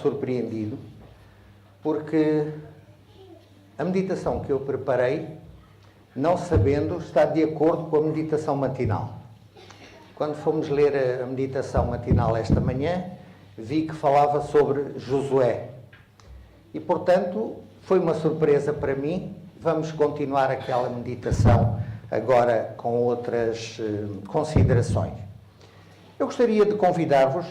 surpreendido, porque a meditação que eu preparei, não sabendo, está de acordo com a meditação matinal. Quando fomos ler a meditação matinal esta manhã, vi que falava sobre Josué. E, portanto, foi uma surpresa para mim. Vamos continuar aquela meditação agora com outras considerações. Eu gostaria de convidar-vos,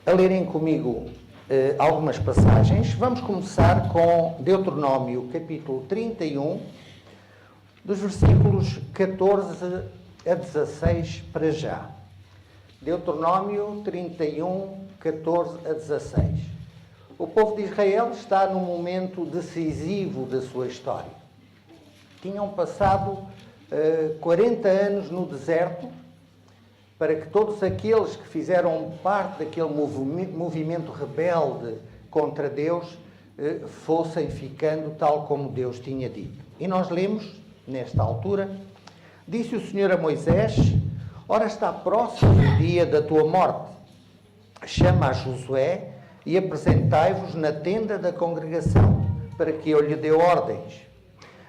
a lerem comigo algumas passagens. Vamos começar com Deuteronômio, capítulo 31, dos versículos 14 a 16 para já. Deuteronômio 31, 14 a 16. O povo de Israel está num momento decisivo da sua história. Tinham passado 40 anos no deserto, para que todos aqueles que fizeram parte daquele movimento rebelde contra Deus fossem ficando tal como Deus tinha dito. E nós lemos, nesta altura, disse o Senhor a Moisés: ora está próximo o dia da tua morte. Chama a Josué e apresentai-vos na tenda da congregação, para que eu lhe dê ordens.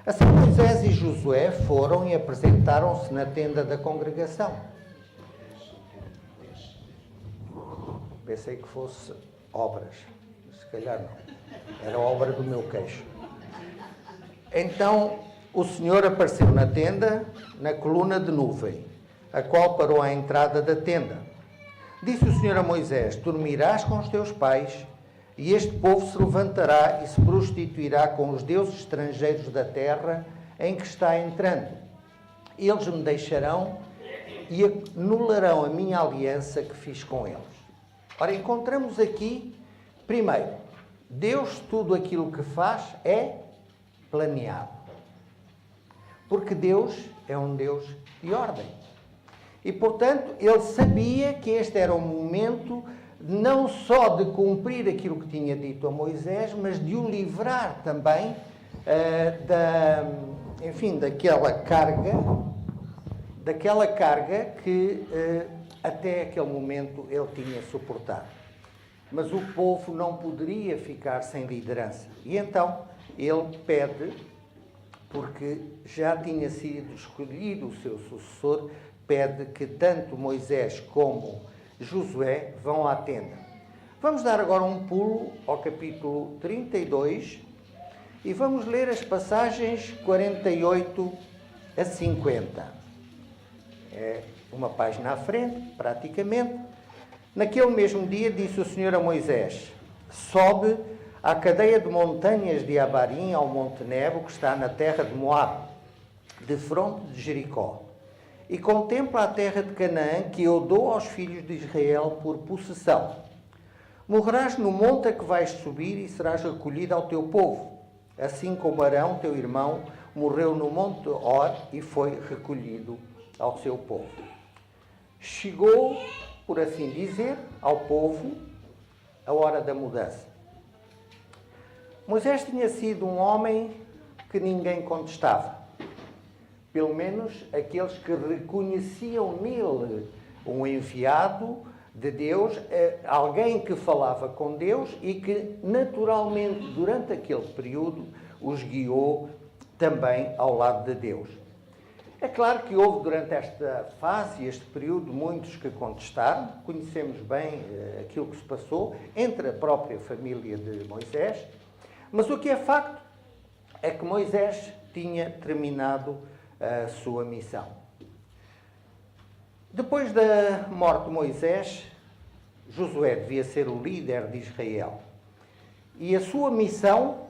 Assim Moisés e Josué foram e apresentaram-se na tenda da congregação. Pensei que fosse obras, se calhar não. Era obra do meu queixo. Então o Senhor apareceu na tenda, na coluna de nuvem, a qual parou à entrada da tenda. Disse o Senhor a Moisés: dormirás com os teus pais, e este povo se levantará e se prostituirá com os deuses estrangeiros da terra em que está entrando. Eles me deixarão e anularão a minha aliança que fiz com eles. Ora, encontramos aqui, primeiro, Deus, tudo aquilo que faz é planeado. Porque Deus é um Deus de ordem. E, portanto, ele sabia que este era o momento não só de cumprir aquilo que tinha dito a Moisés, mas de o livrar também daquela carga que até aquele momento ele tinha suportado. Mas o povo não poderia ficar sem liderança. E então ele pede, porque já tinha sido escolhido o seu sucessor, pede que tanto Moisés como Josué vão à tenda. Vamos dar agora um pulo ao capítulo 32 e vamos ler as passagens 48 a 50. É uma página à frente, praticamente. Naquele mesmo dia disse o Senhor a Moisés: sobe à cadeia de montanhas de Abarim ao Monte Nebo, que está na terra de Moabe, defronte de Jericó. E contempla a terra de Canaã, que eu dou aos filhos de Israel por possessão. Morrerás no monte a que vais subir e serás recolhido ao teu povo, assim como Arão, teu irmão, morreu no monte Hor e foi recolhido ao seu povo. Chegou, por assim dizer, ao povo a hora da mudança. Moisés tinha sido um homem que ninguém contestava. Pelo menos aqueles que reconheciam nele um enviado de Deus, alguém que falava com Deus e que naturalmente durante aquele período os guiou também ao lado de Deus. É claro que houve durante esta fase, este período, muitos que contestaram. Conhecemos bem aquilo que se passou entre a própria família de Moisés, mas o que é facto é que Moisés tinha terminado a sua missão. Depois da morte de Moisés, Josué devia ser o líder de Israel. E a sua missão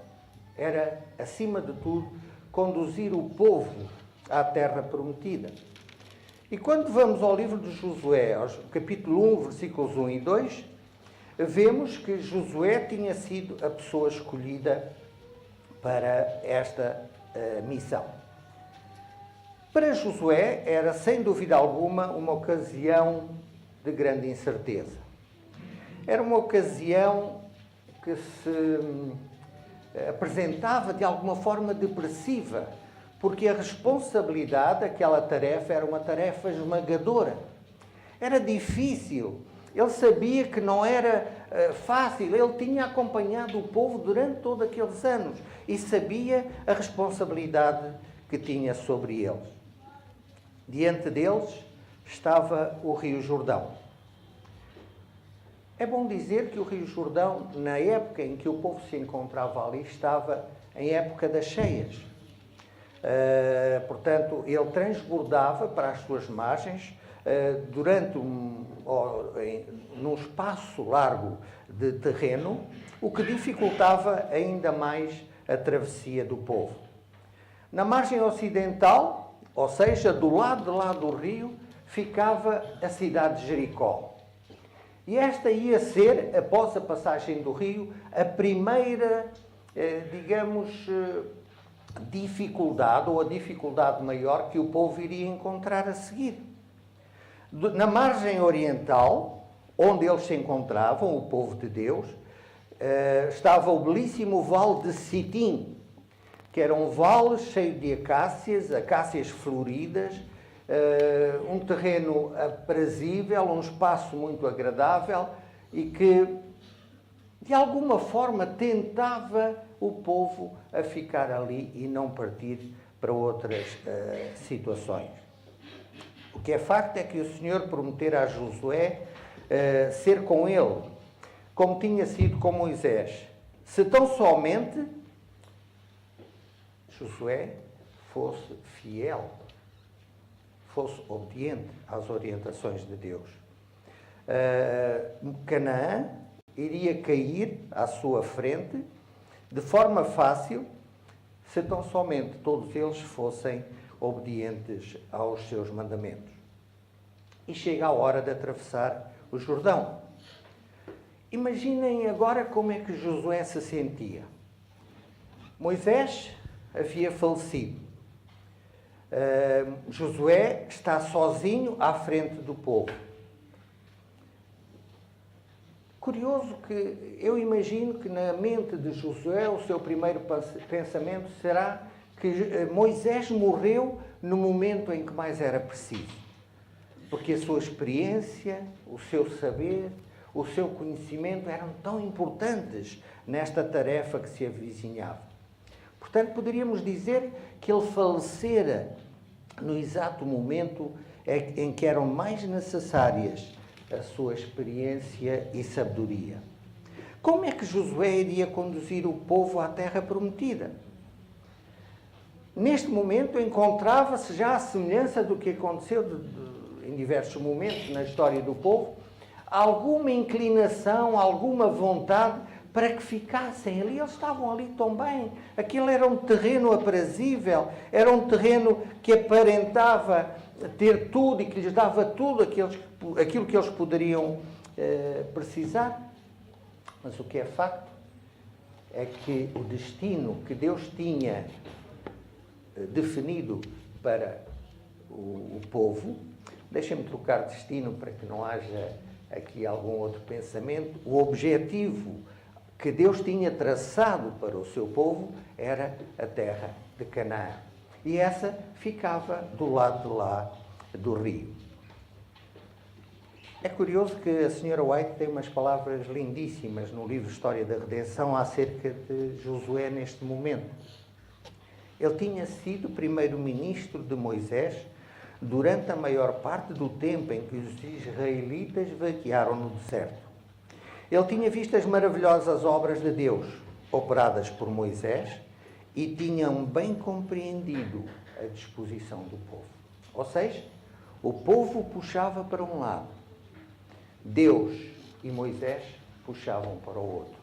era, acima de tudo, conduzir o povo à terra prometida. E quando vamos ao livro de Josué, capítulo 1, versículos 1 e 2, vemos que Josué tinha sido a pessoa escolhida para esta missão. Para Josué era, sem dúvida alguma, uma ocasião de grande incerteza. Era uma ocasião que se apresentava de alguma forma depressiva, porque a responsabilidade daquela tarefa era uma tarefa esmagadora. Era difícil Ele sabia que não era fácil, ele tinha acompanhado o povo durante todos aqueles anos e sabia a responsabilidade que tinha sobre eles. Diante deles estava o Rio Jordão. É bom dizer que o Rio Jordão, na época em que o povo se encontrava ali, estava em época das cheias. Portanto, ele transbordava para as suas margens num espaço largo de terreno, o que dificultava ainda mais a travessia do povo. Na margem ocidental, ou seja, do lado de lá do rio, ficava a cidade de Jericó. E esta ia ser, após a passagem do rio, a primeira, dificuldade, ou a dificuldade maior que o povo iria encontrar a seguir. Na margem oriental, onde eles se encontravam, o povo de Deus, estava o belíssimo vale de Sitim, que era um vale cheio de acácias floridas, um terreno aprazível, um espaço muito agradável e que, de alguma forma, tentava o povo a ficar ali e não partir para outras situações. O que é facto é que o Senhor prometera a Josué ser com ele, como tinha sido com Moisés, se tão somente Josué fosse fiel, fosse obediente às orientações de Deus. Canaã iria cair à sua frente de forma fácil, se tão somente todos eles fossem obedientes aos seus mandamentos. E chega a hora de atravessar o Jordão. Imaginem agora como é que Josué se sentia. Moisés havia falecido. Josué está sozinho à frente do povo. Curioso que eu imagino que na mente de Josué o seu primeiro pensamento será que Moisés morreu no momento em que mais era preciso. Porque a sua experiência, o seu saber, o seu conhecimento eram tão importantes nesta tarefa que se avizinhava. Portanto, poderíamos dizer que ele falecera no exato momento em que eram mais necessárias a sua experiência e sabedoria. Como é que Josué iria conduzir o povo à terra prometida? Neste momento encontrava-se já a semelhança do que aconteceu em diversos momentos na história do povo, alguma inclinação, alguma vontade para que ficassem ali. Eles estavam ali tão bem. Aquilo era um terreno aprazível, era um terreno que aparentava ter tudo e que lhes dava tudo aquilo que eles poderiam precisar. Mas o que é facto é que o destino que Deus tinha definido para o povo, deixem-me trocar destino para que não haja aqui algum outro pensamento, o objetivo que Deus tinha traçado para o seu povo era a terra de Canaã. E essa ficava do lado de lá do rio. É curioso que a Sra. White tem umas palavras lindíssimas no livro História da Redenção acerca de Josué neste momento. Ele tinha sido primeiro-ministro de Moisés durante a maior parte do tempo em que os israelitas vaguearam no deserto. Ele tinha visto as maravilhosas obras de Deus operadas por Moisés e tinham bem compreendido a disposição do povo. Ou seja, o povo puxava para um lado, Deus e Moisés puxavam para o outro.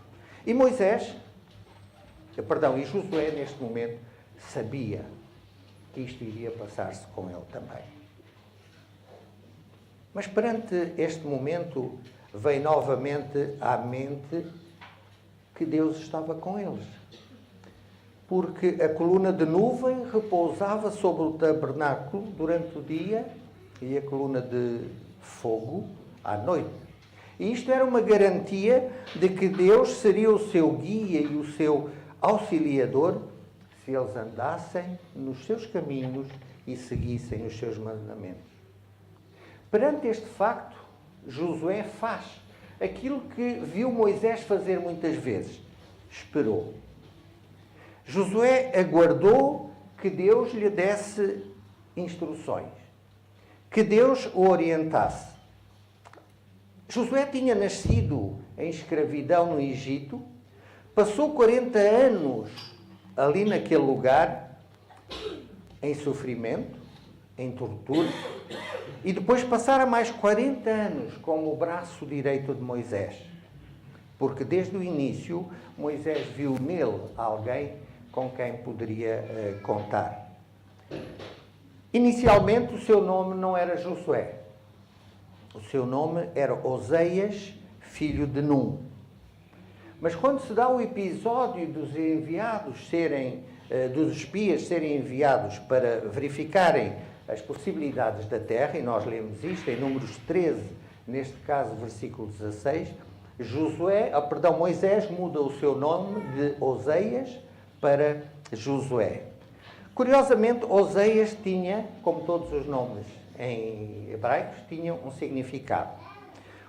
E Josué, neste momento, sabia que isto iria passar-se com ele também. Mas perante este momento, veio novamente à mente que Deus estava com eles. Porque a coluna de nuvem repousava sobre o tabernáculo durante o dia e a coluna de fogo à noite. E isto era uma garantia de que Deus seria o seu guia e o seu auxiliador se eles andassem nos seus caminhos e seguissem os seus mandamentos. Perante este facto, Josué faz aquilo que viu Moisés fazer muitas vezes. Esperou. Josué aguardou que Deus lhe desse instruções, que Deus o orientasse. Josué tinha nascido em escravidão no Egito, passou 40 anos ali naquele lugar, em sofrimento, em tortura, e depois passara mais 40 anos como o braço direito de Moisés. Porque desde o início Moisés viu nele alguém com quem poderia contar. Inicialmente o seu nome não era Josué. O seu nome era Oseias, filho de Num. Mas quando se dá o episódio dos dos espias serem enviados para verificarem as possibilidades da terra, e nós lemos isto em Números 13, neste caso versículo 16, Moisés muda o seu nome de Oseias para Josué. Curiosamente, Oseias tinha, como todos os nomes em hebraicos, tinham um significado.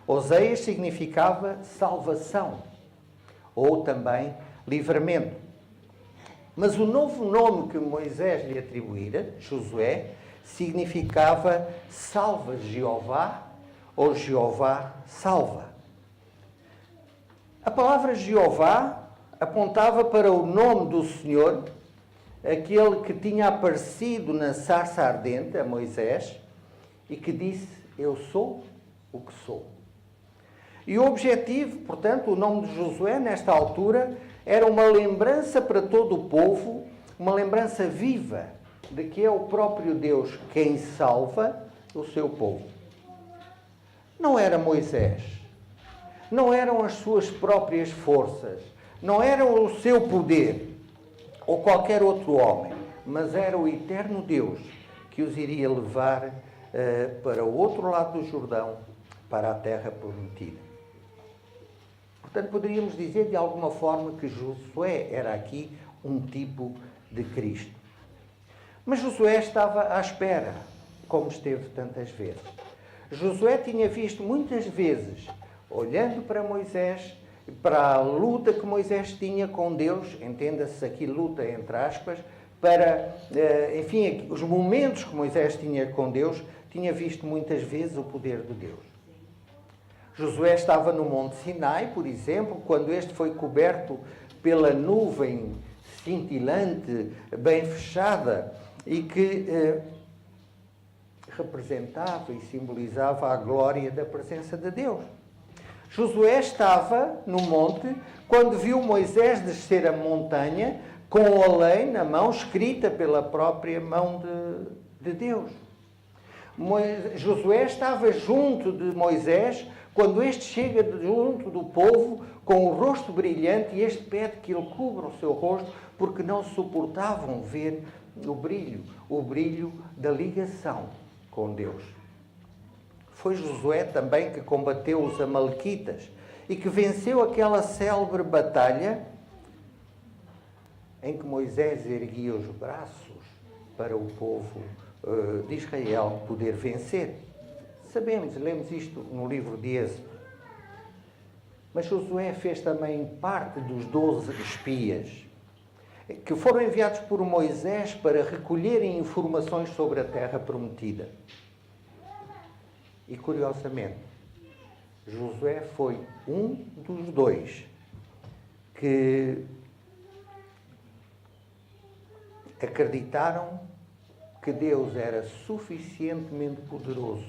Oseias significava salvação, ou também livramento. Mas o novo nome que Moisés lhe atribuíra, Josué, significava salva Jeová, ou Jeová salva. A palavra Jeová apontava para o nome do Senhor, aquele que tinha aparecido na sarça ardente a Moisés e que disse: eu sou o que sou. E o objetivo, portanto, o nome de Josué, nesta altura, era uma lembrança para todo o povo, uma lembrança viva de que é o próprio Deus quem salva o seu povo. Não era Moisés, não eram as suas próprias forças, não era o seu poder ou qualquer outro homem, mas era o eterno Deus que os iria levar para o outro lado do Jordão, para a terra prometida. Portanto, poderíamos dizer de alguma forma que Josué era aqui um tipo de Cristo. Mas Josué estava à espera, como esteve tantas vezes. Josué tinha visto muitas vezes, olhando para Moisés, para a luta que Moisés tinha com Deus, entenda-se aqui luta entre aspas, para, enfim, os momentos que Moisés tinha com Deus, tinha visto muitas vezes o poder de Deus. Josué estava no Monte Sinai, por exemplo, quando este foi coberto pela nuvem cintilante, bem fechada, e que representava e simbolizava a glória da presença de Deus. Josué estava no monte quando viu Moisés descer a montanha com a lei na mão, escrita pela própria mão de Deus. Josué estava junto de Moisés quando este chega junto do povo com o rosto brilhante e este pede que ele cubra o seu rosto porque não suportavam ver o brilho da ligação com Deus. Foi Josué também que combateu os amalequitas e que venceu aquela célebre batalha em que Moisés erguia os braços para o povo de Israel poder vencer. Sabemos, lemos isto no livro de Êxodo. Mas Josué fez também parte dos 12 espias que foram enviados por Moisés para recolherem informações sobre a terra prometida. E, curiosamente, Josué foi um dos 2 que acreditaram que Deus era suficientemente poderoso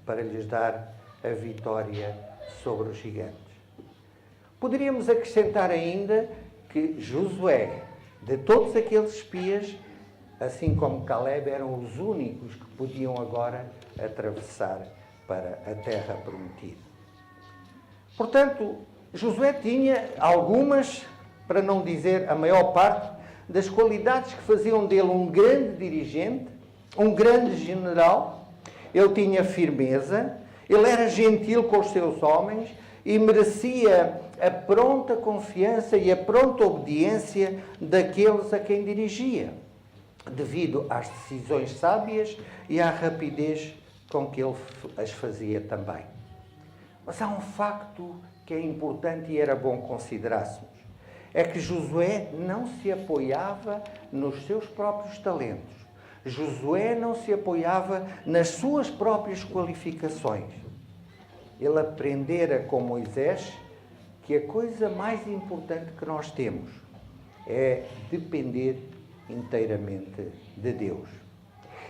para lhes dar a vitória sobre os gigantes. Poderíamos acrescentar ainda que Josué, de todos aqueles espias, assim como Caleb, eram os únicos que podiam agora atravessar para a terra prometida. Portanto, Josué tinha algumas, para não dizer a maior parte, das qualidades que faziam dele um grande dirigente, um grande general. Ele tinha firmeza, ele era gentil com os seus homens e merecia a pronta confiança e a pronta obediência daqueles a quem dirigia, devido às decisões sábias e à rapidez com que ele as fazia também. Mas há um facto que é importante e era bom considerássemos. É que Josué não se apoiava nos seus próprios talentos. Josué não se apoiava nas suas próprias qualificações. Ele aprendera com Moisés que a coisa mais importante que nós temos é depender inteiramente de Deus.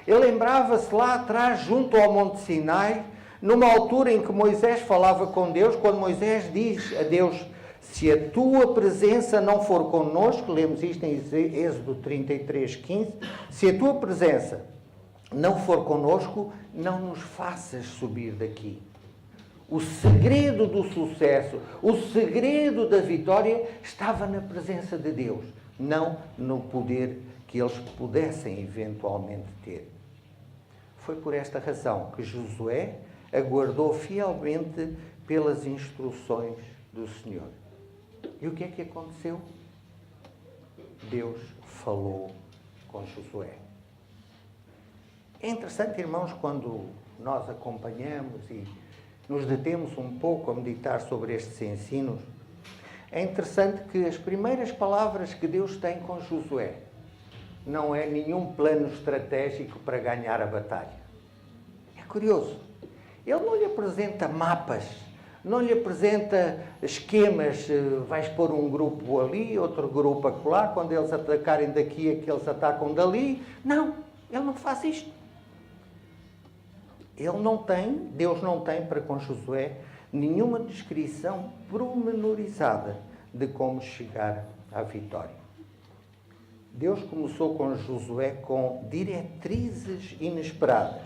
Ele lembrava-se lá atrás, junto ao Monte Sinai, numa altura em que Moisés falava com Deus, quando Moisés diz a Deus: se a tua presença não for connosco, lemos isto em Êxodo 33:15, se a tua presença não for connosco, não nos faças subir daqui. O segredo do sucesso, o segredo da vitória estava na presença de Deus, não no poder que eles pudessem eventualmente ter. Foi por esta razão que Josué aguardou fielmente pelas instruções do Senhor. E o que é que aconteceu? Deus falou com Josué. É interessante, irmãos, quando nós acompanhamos e nos detemos um pouco a meditar sobre estes ensinos, é interessante que as primeiras palavras que Deus tem com Josué não é nenhum plano estratégico para ganhar a batalha. É curioso. Ele não lhe apresenta mapas, não lhe apresenta esquemas, vais pôr um grupo ali, outro grupo acolá, quando eles atacarem daqui, aqueles atacam dali. Não, ele não faz isto. Deus não tem para com Josué nenhuma descrição pormenorizada de como chegar à vitória. Deus começou com Josué com diretrizes inesperadas.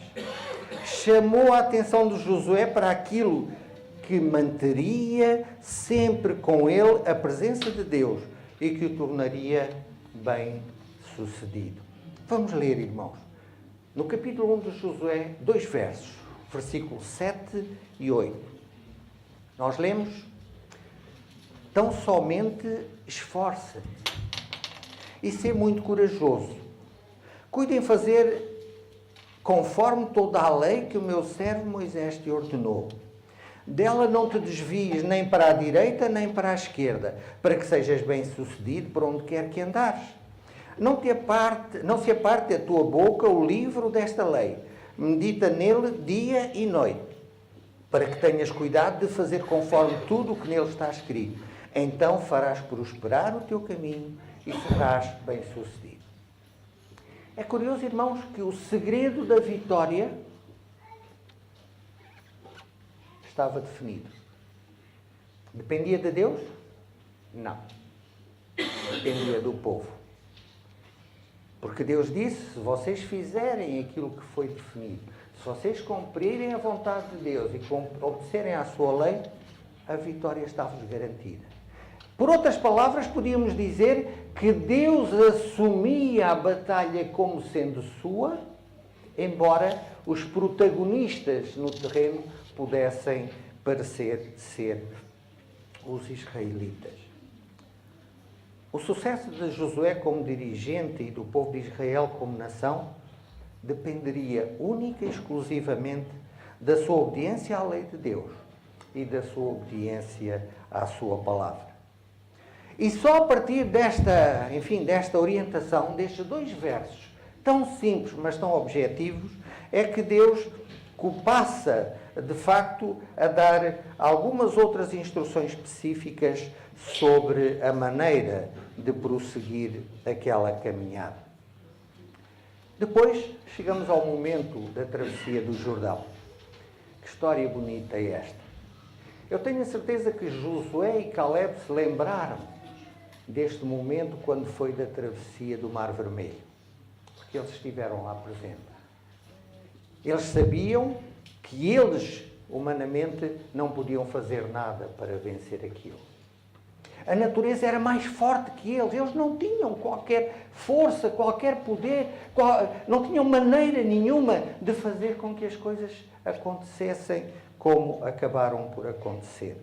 Chamou a atenção de Josué para aquilo que manteria sempre com ele a presença de Deus e que o tornaria bem-sucedido. Vamos ler, irmãos. No capítulo 1 de Josué, 2 versos, versículos 7 e 8. Nós lemos: tão somente esforça-te e sê muito corajoso. Cuide em fazer conforme toda a lei que o meu servo Moisés te ordenou. Dela não te desvies nem para a direita nem para a esquerda, para que sejas bem-sucedido por onde quer que andares. Não se aparte da tua boca o livro desta lei. Medita nele dia e noite, para que tenhas cuidado de fazer conforme tudo o que nele está escrito. Então farás prosperar o teu caminho e serás bem-sucedido. É curioso, irmãos, que o segredo da vitória estava definido. Dependia de Deus? Não. Dependia do povo. Porque Deus disse: se vocês fizerem aquilo que foi definido, se vocês cumprirem a vontade de Deus e obedecerem à sua lei, a vitória está-vos garantida. Por outras palavras, podíamos dizer que Deus assumia a batalha como sendo sua, embora os protagonistas no terreno pudessem parecer ser os israelitas. O sucesso de Josué como dirigente e do povo de Israel como nação dependeria única e exclusivamente da sua obediência à lei de Deus e da sua obediência à sua palavra. E só a partir desta orientação, destes 2 versos, tão simples, mas tão objetivos, é que Deus passa, de facto, a dar algumas outras instruções específicas sobre a maneira de prosseguir aquela caminhada. Depois, chegamos ao momento da travessia do Jordão. Que história bonita é esta! Eu tenho a certeza que Josué e Caleb se lembraram deste momento quando foi da travessia do Mar Vermelho, porque eles estiveram lá presentes. Eles sabiam que eles, humanamente, não podiam fazer nada para vencer aquilo. A natureza era mais forte que eles não tinham qualquer força, qualquer poder, não tinham maneira nenhuma de fazer com que as coisas acontecessem como acabaram por acontecer.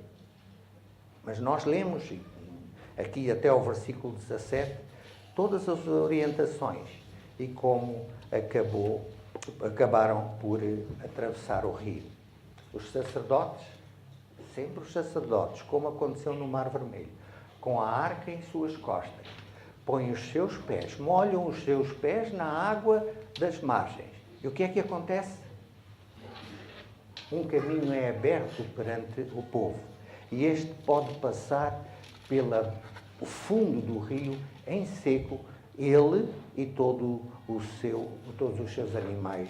Mas nós lemos, aqui até ao versículo 17, todas as orientações e como acabaram por atravessar o rio. Os sacerdotes sempre os sacerdotes, como aconteceu no Mar Vermelho, com a arca em suas costas, põem os seus pés, molham os seus pés na água das margens. E o que é que acontece? Um caminho é aberto perante o povo. E este pode passar pelo fundo do rio, em seco, ele e todos os seus animais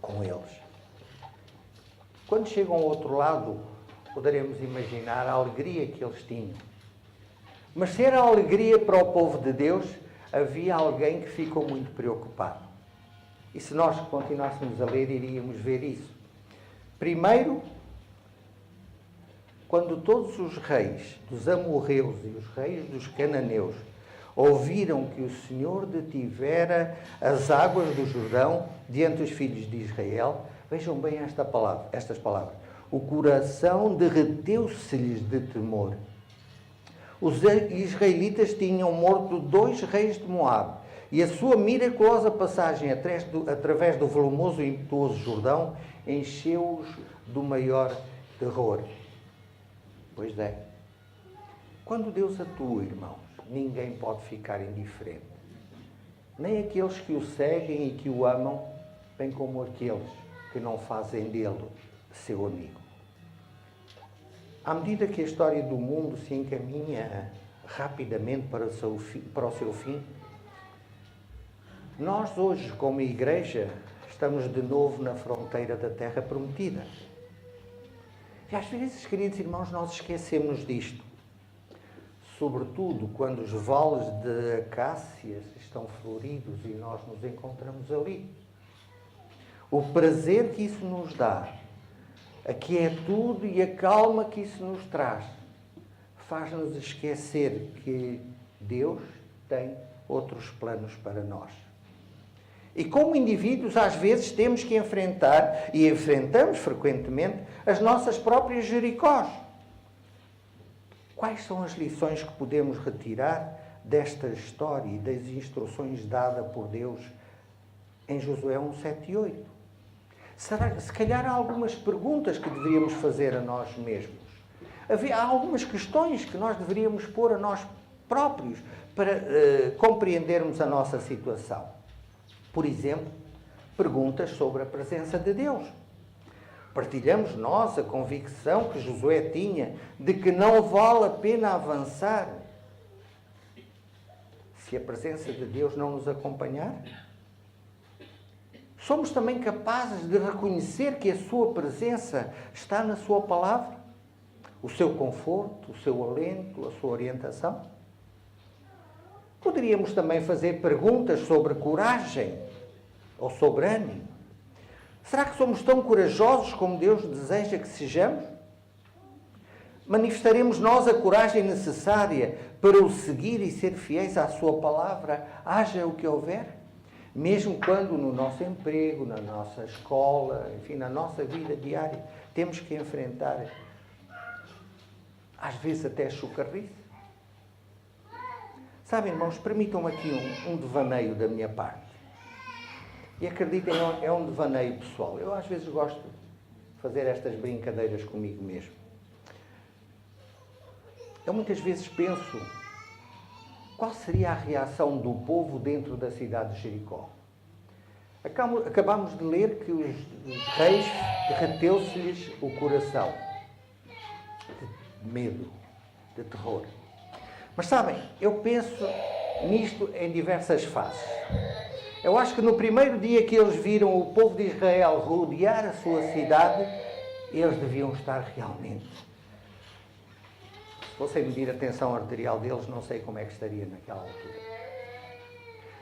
com eles. Quando chegam ao outro lado, poderemos imaginar a alegria que eles tinham. Mas se era alegria para o povo de Deus, havia alguém que ficou muito preocupado. E se nós continuássemos a ler, iríamos ver isso. Primeiro, quando todos os reis dos amorreus e os reis dos cananeus ouviram que o Senhor detivera as águas do Jordão diante dos filhos de Israel, vejam bem estas palavras. O coração derreteu-se-lhes de temor. Os israelitas tinham morto 2 reis de Moabe, e a sua miraculosa passagem através do volumoso e impetuoso Jordão encheu-os do maior terror. Pois é. Quando Deus atua, irmãos, ninguém pode ficar indiferente. Nem aqueles que o seguem e que o amam, bem como aqueles que não fazem dele seu amigo. À medida que a história do mundo se encaminha rapidamente para o seu fim, nós hoje, como igreja, estamos de novo na fronteira da Terra Prometida. E às vezes, queridos irmãos, nós esquecemos disto. Sobretudo quando os vales de acácias estão floridos e nós nos encontramos ali. O prazer que isso nos dá, a quietude e a calma que isso nos traz, faz-nos esquecer que Deus tem outros planos para nós. E como indivíduos, às vezes, temos que enfrentar, e enfrentamos frequentemente, as nossas próprias Jericós. Quais são as lições que podemos retirar desta história e das instruções dadas por Deus em Josué 1, 7 e 8? Se calhar há algumas perguntas que deveríamos fazer a nós mesmos. Há algumas questões que nós deveríamos pôr a nós próprios para compreendermos a nossa situação. Por exemplo, perguntas sobre a presença de Deus. Partilhamos nós a convicção que Josué tinha de que não vale a pena avançar se a presença de Deus não nos acompanhar? Somos também capazes de reconhecer que a sua presença está na sua palavra? O seu conforto, o seu alento, a sua orientação? Poderíamos também fazer perguntas sobre coragem ou sobre ânimo. Será que somos tão corajosos como Deus deseja que sejamos? Manifestaremos nós a coragem necessária para o seguir e ser fiéis à sua palavra, haja o que houver? Mesmo quando no nosso emprego, na nossa escola, enfim, na nossa vida diária, temos que enfrentar, às vezes até chocarrice. Sabem, irmãos, permitam-me aqui um devaneio da minha parte. E acreditem, é um devaneio pessoal. Eu às vezes gosto de fazer estas brincadeiras comigo mesmo. Eu muitas vezes penso, qual seria a reação do povo dentro da cidade de Jericó? Acabamos de ler que os reis derreteu-se-lhes o coração de medo, de terror. Mas sabem, eu penso nisto em diversas fases. Eu acho que no primeiro dia que eles viram o povo de Israel rodear a sua cidade, eles deviam estar realmente. Se fossem medir a tensão arterial deles, não sei como é que estaria naquela altura.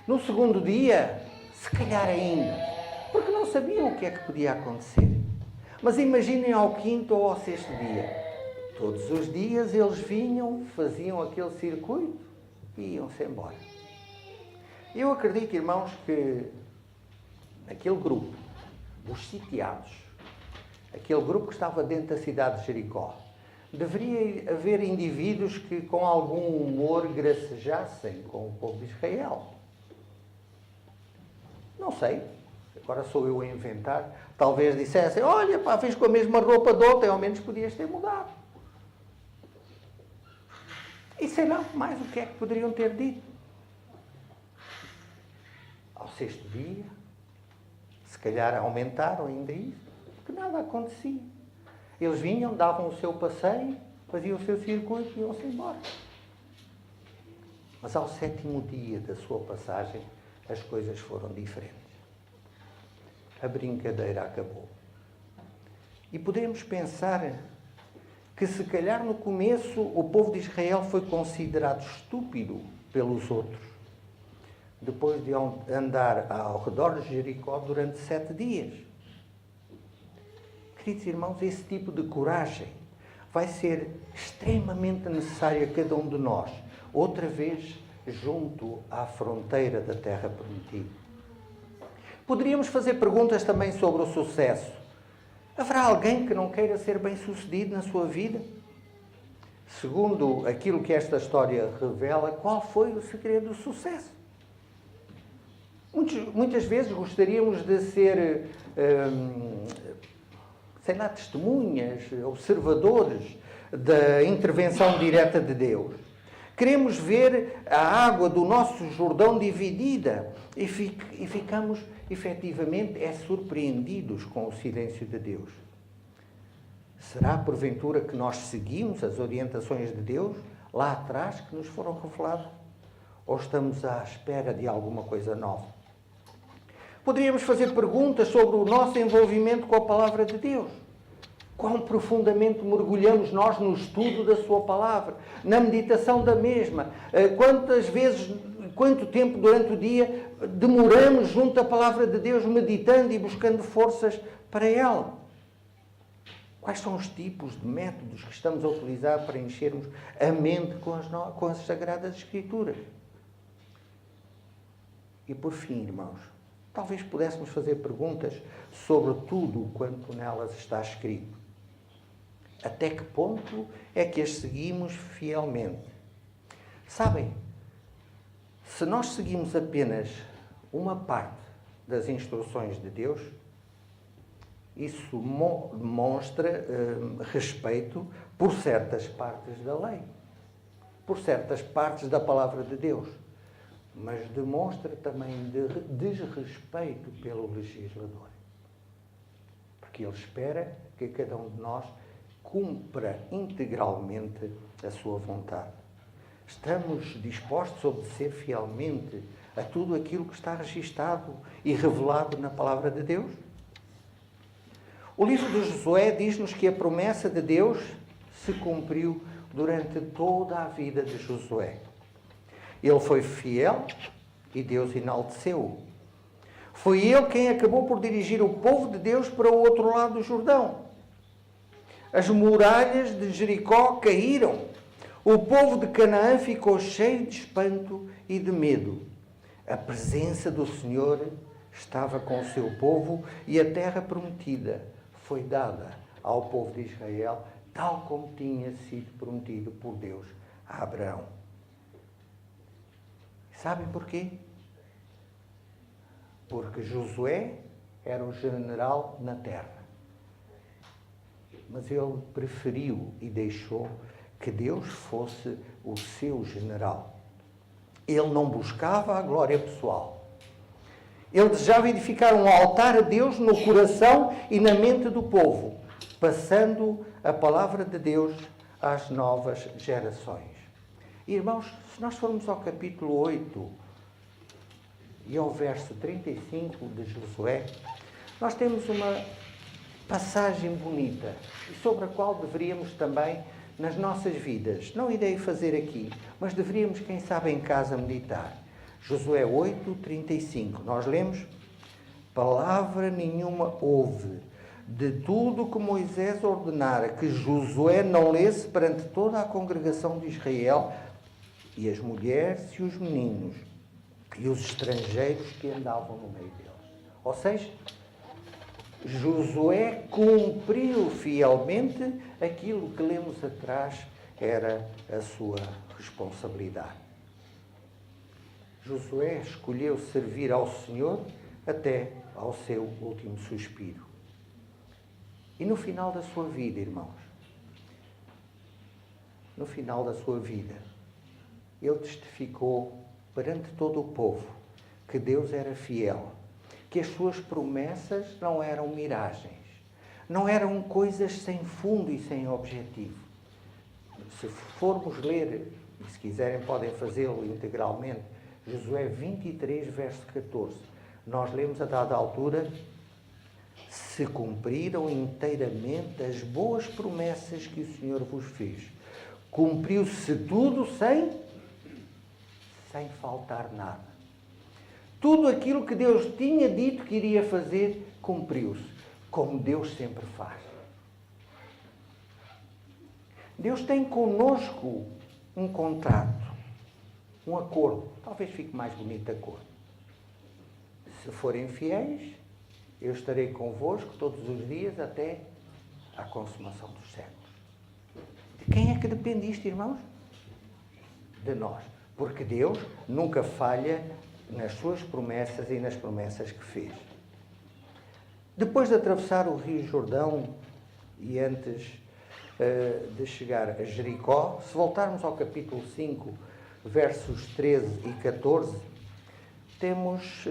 No segundo dia, se calhar ainda, porque não sabiam o que é que podia acontecer. Mas imaginem ao quinto ou ao sexto dia. Todos os dias eles vinham, faziam aquele circuito e iam-se embora. Eu acredito, irmãos, que aquele grupo, os sitiados, aquele grupo que estava dentro da cidade de Jericó, deveria haver indivíduos que com algum humor gracejassem com o povo de Israel. Não sei, agora sou eu a inventar. talvez dissessem, olha, pá, vês com a mesma roupa de ontem, ao menos podias ter mudado. E sei lá mais o que é que poderiam ter dito. Ao sexto dia, se calhar aumentaram ainda isso, porque nada acontecia. Eles vinham, davam o seu passeio, faziam o seu circuito e iam-se embora. Mas ao sétimo dia da sua passagem, as coisas foram diferentes. A brincadeira acabou. E podemos pensar que se calhar no começo o povo de Israel foi considerado estúpido pelos outros, depois de andar ao redor de Jericó durante 7 dias. Queridos irmãos, esse tipo de coragem vai ser extremamente necessário a cada um de nós, outra vez junto à fronteira da Terra Prometida. Poderíamos fazer perguntas também sobre o sucesso. Haverá alguém que não queira ser bem-sucedido na sua vida? Segundo aquilo que esta história revela, qual foi o segredo do sucesso? Muitas vezes gostaríamos de ser, testemunhas, observadores da intervenção direta de Deus. Queremos ver a água do nosso Jordão dividida e ficamos, efetivamente, surpreendidos com o silêncio de Deus. Será, porventura, que nós seguimos as orientações de Deus lá atrás que nos foram reveladas? Ou estamos à espera de alguma coisa nova? Poderíamos fazer perguntas sobre o nosso envolvimento com a Palavra de Deus. Quão profundamente mergulhamos nós no estudo da sua Palavra, na meditação da mesma? Quanto tempo durante o dia demoramos junto à Palavra de Deus, meditando e buscando forças para ela? Quais são os tipos de métodos que estamos a utilizar para enchermos a mente com as Sagradas Escrituras? E por fim, irmãos, talvez pudéssemos fazer perguntas sobre tudo quanto nelas está escrito. Até que ponto é que as seguimos fielmente? Sabem, se nós seguimos apenas uma parte das instruções de Deus, isso demonstra respeito por certas partes da lei, por certas partes da palavra de Deus, mas demonstra também desrespeito pelo legislador, porque ele espera que cada um de nós cumpra integralmente a sua vontade. Estamos dispostos a obedecer fielmente a tudo aquilo que está registado e revelado na palavra de Deus? O livro de Josué diz-nos que a promessa de Deus se cumpriu durante toda a vida de Josué. Ele foi fiel e Deus enalteceu-o. Foi ele quem acabou por dirigir o povo de Deus para o outro lado do Jordão. As muralhas de Jericó caíram. O povo de Canaã ficou cheio de espanto e de medo. A presença do Senhor estava com o seu povo e a terra prometida foi dada ao povo de Israel, tal como tinha sido prometido por Deus a Abraão. Sabem porquê? Porque Josué era o general na terra. Mas ele preferiu e deixou que Deus fosse o seu general. Ele não buscava a glória pessoal. Ele desejava edificar um altar a Deus no coração e na mente do povo, passando a palavra de Deus às novas gerações. Irmãos, se nós formos ao capítulo 8 e ao verso 35 de Josué, nós temos uma passagem bonita e sobre a qual deveríamos também, nas nossas vidas, não irei fazer aqui, mas deveríamos, quem sabe, em casa meditar. Josué 8, 35. Nós lemos: palavra nenhuma houve de tudo que Moisés ordenara que Josué não lesse perante toda a congregação de Israel, e as mulheres e os meninos e os estrangeiros que andavam no meio deles. Ou seja, Josué cumpriu fielmente aquilo que lemos atrás era a sua responsabilidade. Josué escolheu servir ao Senhor até ao seu último suspiro. E no final da sua vida, irmãos, no final da sua vida, ele testificou perante todo o povo que Deus era fiel, que as suas promessas não eram miragens, não eram coisas sem fundo e sem objetivo. Se formos ler, e se quiserem podem fazê-lo integralmente, Josué 23, verso 14, nós lemos a dada altura: se cumpriram inteiramente as boas promessas que o Senhor vos fez. Cumpriu-se tudo sem faltar nada. Tudo aquilo que Deus tinha dito que iria fazer, cumpriu-se, como Deus sempre faz. Deus tem conosco um contrato, um acordo. Talvez fique mais bonito acordo. Se forem fiéis, eu estarei convosco todos os dias até à consumação dos séculos. De quem é que depende isto, irmãos? De nós. Porque Deus nunca falha nas suas promessas e nas promessas que fez. Depois de atravessar o Rio Jordão e antes de chegar a Jericó, se voltarmos ao capítulo 5, versos 13 e 14, temos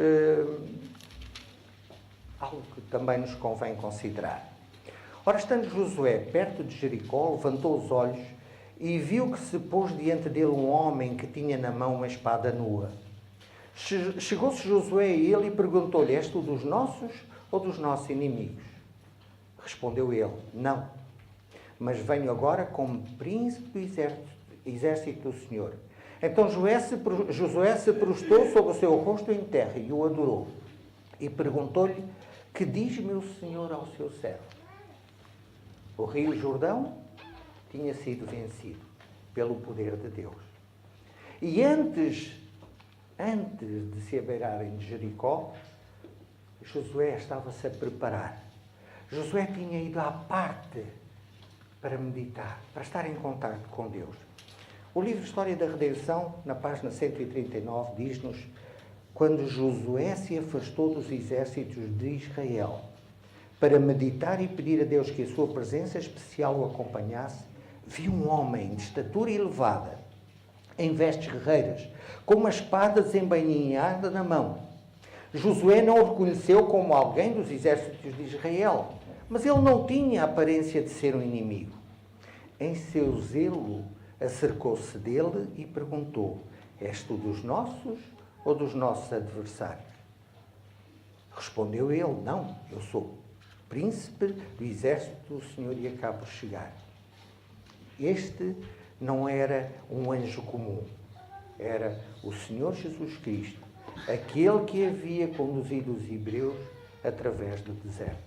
algo que também nos convém considerar. Ora, estando Josué perto de Jericó, levantou os olhos e viu que se pôs diante dele um homem que tinha na mão uma espada nua. Chegou-se Josué a ele e perguntou-lhe: és tu dos nossos ou dos nossos inimigos? Respondeu ele: não, mas venho agora como príncipe do exército do Senhor. Então Josué se prostrou sobre o seu rosto em terra e o adorou. E perguntou-lhe: que diz meu Senhor ao seu servo? O rio Jordão tinha sido vencido pelo poder de Deus. E antes de se abeirarem de Jericó, Josué estava-se a preparar. Josué tinha ido à parte para meditar, para estar em contato com Deus. O livro História da Redenção, na página 139, diz-nos: quando Josué se afastou dos exércitos de Israel para meditar e pedir a Deus que a sua presença especial o acompanhasse, viu um homem de estatura elevada, em vestes guerreiras, com uma espada desembainhada na mão. Josué não o reconheceu como alguém dos exércitos de Israel, mas ele não tinha a aparência de ser um inimigo. Em seu zelo, acercou-se dele e perguntou: és tu dos nossos ou dos nossos adversários? Respondeu ele: não, eu sou príncipe do exército do Senhor e acabo de chegar. Este não era um anjo comum, era o Senhor Jesus Cristo, aquele que havia conduzido os hebreus através do deserto.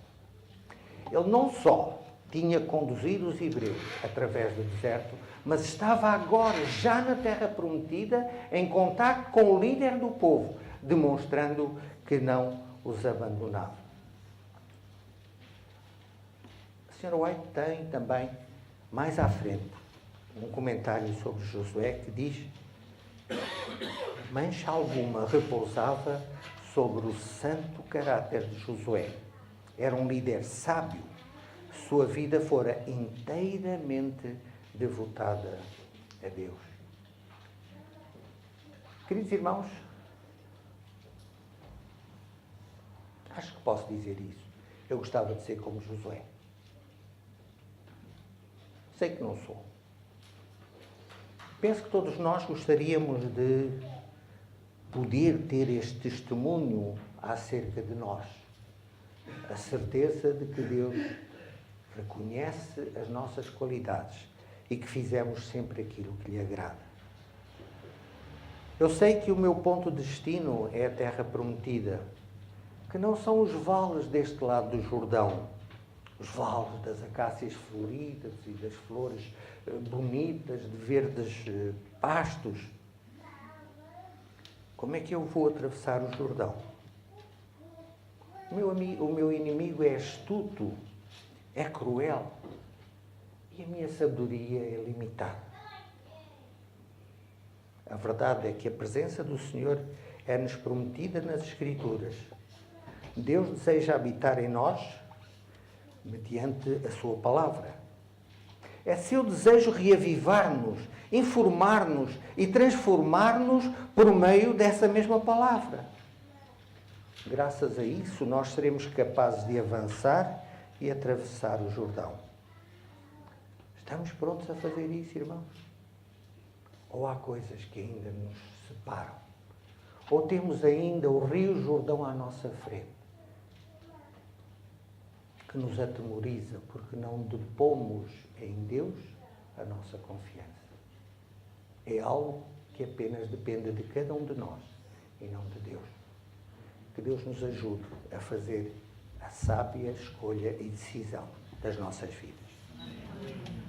Ele não só tinha conduzido os hebreus através do deserto, mas estava agora, já na terra prometida, em contacto com o líder do povo, demonstrando que não os abandonava. A Sra. White tem também, mais à frente, um comentário sobre Josué que diz: mancha alguma repousava sobre o santo caráter de Josué. Era um líder sábio. Sua vida fora inteiramente devotada a Deus. Queridos irmãos, acho que posso dizer isso. Eu gostava de ser como Josué. Sei que não sou. Penso que todos nós gostaríamos de poder ter este testemunho acerca de nós. A certeza de que Deus reconhece as nossas qualidades e que fizemos sempre aquilo que lhe agrada. Eu sei que o meu ponto de destino é a terra prometida, que não são os vales deste lado do Jordão, os vales das acácias floridas e das flores bonitas, de verdes pastos. Como é que eu vou atravessar o Jordão? O meu inimigo é astuto, é cruel e a minha sabedoria é limitada. A verdade é que a presença do Senhor é-nos prometida nas Escrituras. Deus deseja habitar em nós mediante a sua palavra. É seu desejo reavivar-nos, informar-nos e transformar-nos por meio dessa mesma palavra. Graças a isso, nós seremos capazes de avançar e atravessar o Jordão. Estamos prontos a fazer isso, irmãos? Ou há coisas que ainda nos separam? Ou temos ainda o Rio Jordão à nossa frente, que nos atemoriza porque não depomos em Deus a nossa confiança? É algo que apenas depende de cada um de nós e não de Deus. Que Deus nos ajude a fazer a sábia escolha e decisão das nossas vidas.